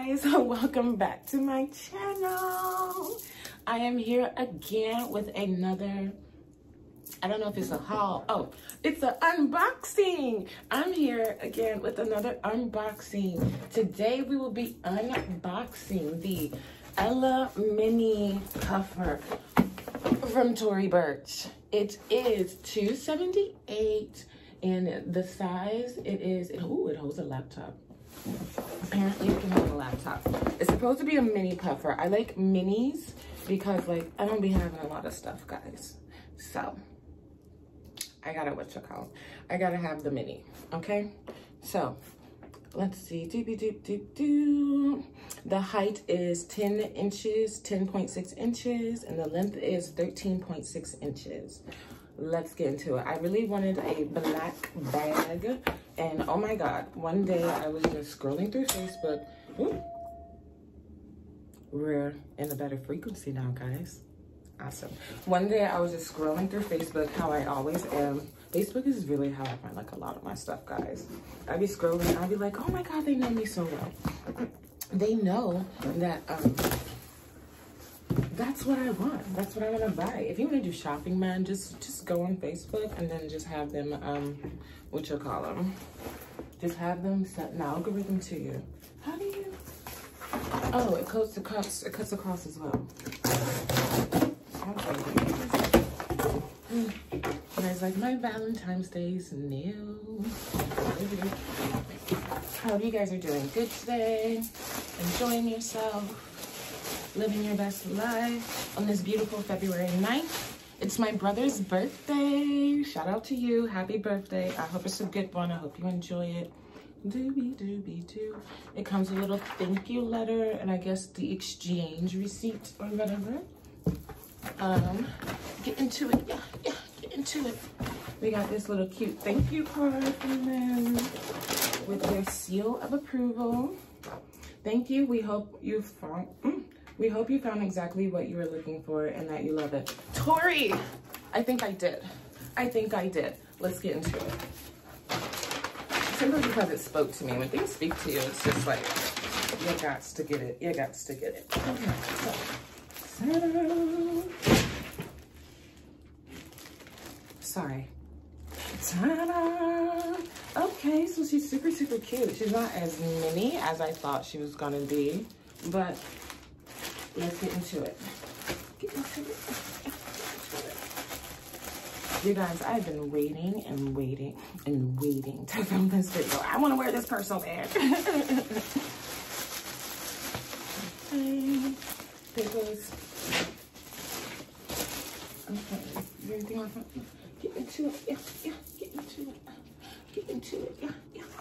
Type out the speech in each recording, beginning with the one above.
guys, welcome back to my channel. I am here again with another, I don't know if it's a haul. Oh, it's an unboxing. I'm here again with another unboxing. Today we will be unboxing the Ella Mini Puffer from Tory Burch. It is $2.78 and the size it is, oh, it holds a laptop. Apparently you can hold a laptop. It's supposed to be a mini puffer. I like minis because like I don't be having a lot of stuff, guys. So I gotta I gotta have the mini. Okay, so let's see. The height is 10 inches, 10.6 inches, and the length is 13.6 inches. Let's get into it. I really wanted a black bag, and oh my god, one day I was just scrolling through Facebook. Ooh, we're in a better frequency now, guys. Awesome. One day I was just scrolling through Facebook, how I always am. Facebook is really how I find like a lot of my stuff, guys. I'd be scrolling, I'd be like, oh my god, they know me so well. They know that that's what I want. That's what I want to buy. If you want to do shopping, man, just go on Facebook and then just have them, just have them set an algorithm to you. How do you? Oh, it cuts across as well. And it's like my Valentine's Day's new. How you guys are doing? Good today? Enjoying yourself? Living your best life on this beautiful February 9th. It's my brother's birthday. Shout out to you. Happy birthday. I hope it's a good one. I hope you enjoy it. Doobie doobie doo. It comes with a little thank you letter and I guess the exchange receipt or whatever. Get into it. Yeah, get into it. We got this little cute thank you card from them with their seal of approval. Thank you. We hope you found exactly what you were looking for and that you love it. Tory! I think I did. Let's get into it. Simply because it spoke to me. When things speak to you, it's just like, you got to get it. Okay, so. Sorry. Ta-da! Okay, so she's super, super cute. She's not as mini as I thought she was gonna be, but let's get into it. You guys, I've been waiting and waiting and waiting to film this video. I want to wear this purse so bad. Okay, there goes. Okay, is anything on front? Get into it. Yeah, get into it. Get into it. Yeah,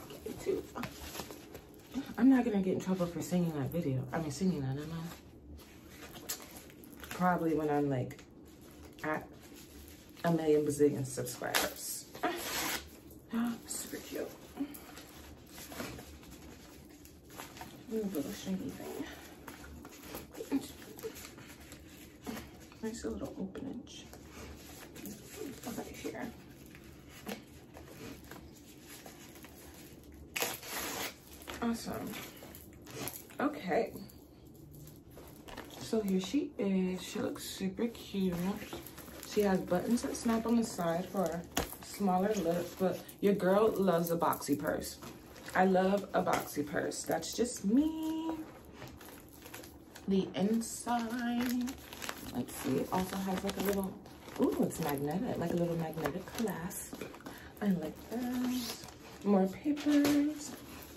get into it. I'm not gonna get in trouble for singing that video. Singing that, am I? Probably when I'm like at a million bazillion subscribers. Super cute. Little stringy thing. Nice little openage right here. Awesome. Okay. So here she is. She looks super cute. She has buttons that snap on the side for a smaller lips, but your girl loves a boxy purse. I love a boxy purse. That's just me. The inside, let's see, it also has like a little, ooh, it's magnetic, like a little magnetic clasp. I like this. More papers,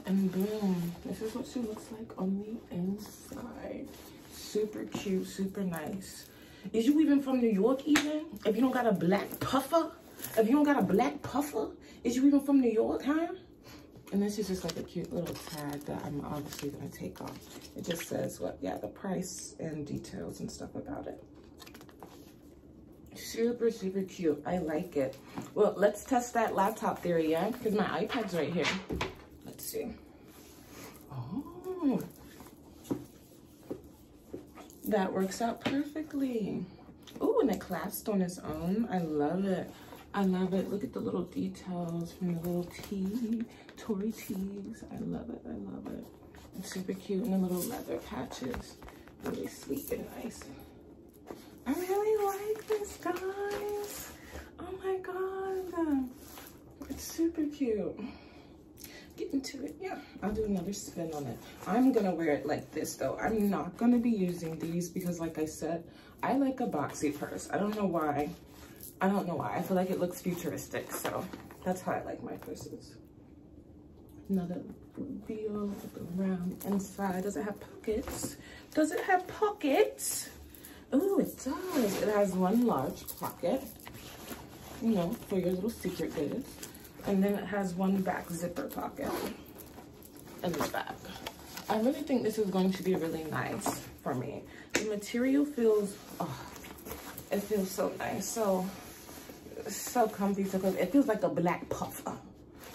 and boom, this is what she looks like on the inside. Super cute, super nice. Is you even from New York even? If you don't got a black puffer? Is you even from New York, huh? And this is just like a cute little tag that I'm obviously gonna take off. It just says what, yeah, the price and details and stuff about it. Super, super cute. I like it. Well, let's test that laptop theory, yeah? Because my iPad's right here. Let's see. Oh. That works out perfectly. Ooh, and it clasps on its own. I love it. Look at the little details from the little T, Tory T's. I love it. It's super cute, and the little leather patches. Really sleek and nice. I really like this, guys. Oh my god. It's super cute. Get into it. Yeah, I'll do another spin on it. I'm gonna wear it like this though. I'm not gonna be using these because, like I said, I like a boxy purse. I don't know why. I feel like it looks futuristic, so that's how I like my purses. Another reveal around inside. Does it have pockets? Does it have pockets? Oh, it does. It has one large pocket, you know, for your little secret goods. And then it has one back zipper pocket in the back. I really think this is going to be really nice for me. The material feels, oh, it feels so nice. So comfy, so good. It feels like a black puffer.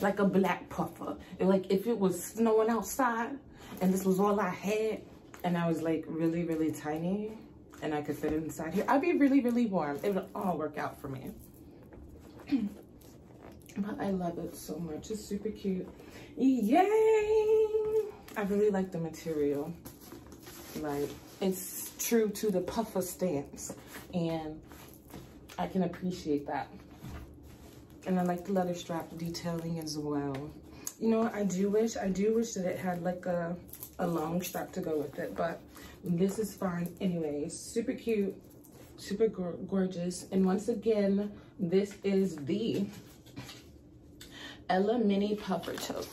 Like a black puffer. Like if it was snowing outside and this was all I had and I was like really, really tiny and I could fit it inside here, I'd be really, really warm. It would all work out for me. But I love it so much. It's super cute. Yay! I really like the material. Like, it's true to the puffer stance. And I can appreciate that. And I like the leather strap detailing as well. You know, I do wish that it had like a long strap to go with it. But this is fine anyways. Super cute. Super gorgeous. And once again, this is the Ella Mini Puffer Tote.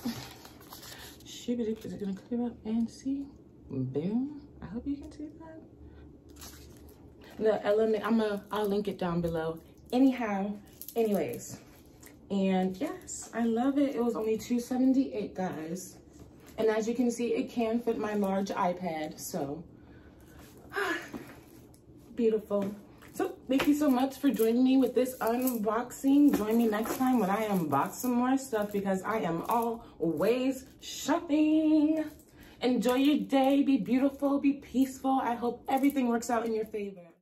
Is it gonna clear up and see? Boom. I hope you can see that. The Ella, I'll link it down below. Anyways. And yes, I love it. It was only $2.78, guys. And as you can see, it can fit my large iPad. So, beautiful. So thank you so much for joining me with this unboxing. Join me next time when I unbox some more stuff because I am always shopping. Enjoy your day. Be beautiful. Be peaceful. I hope everything works out in your favor.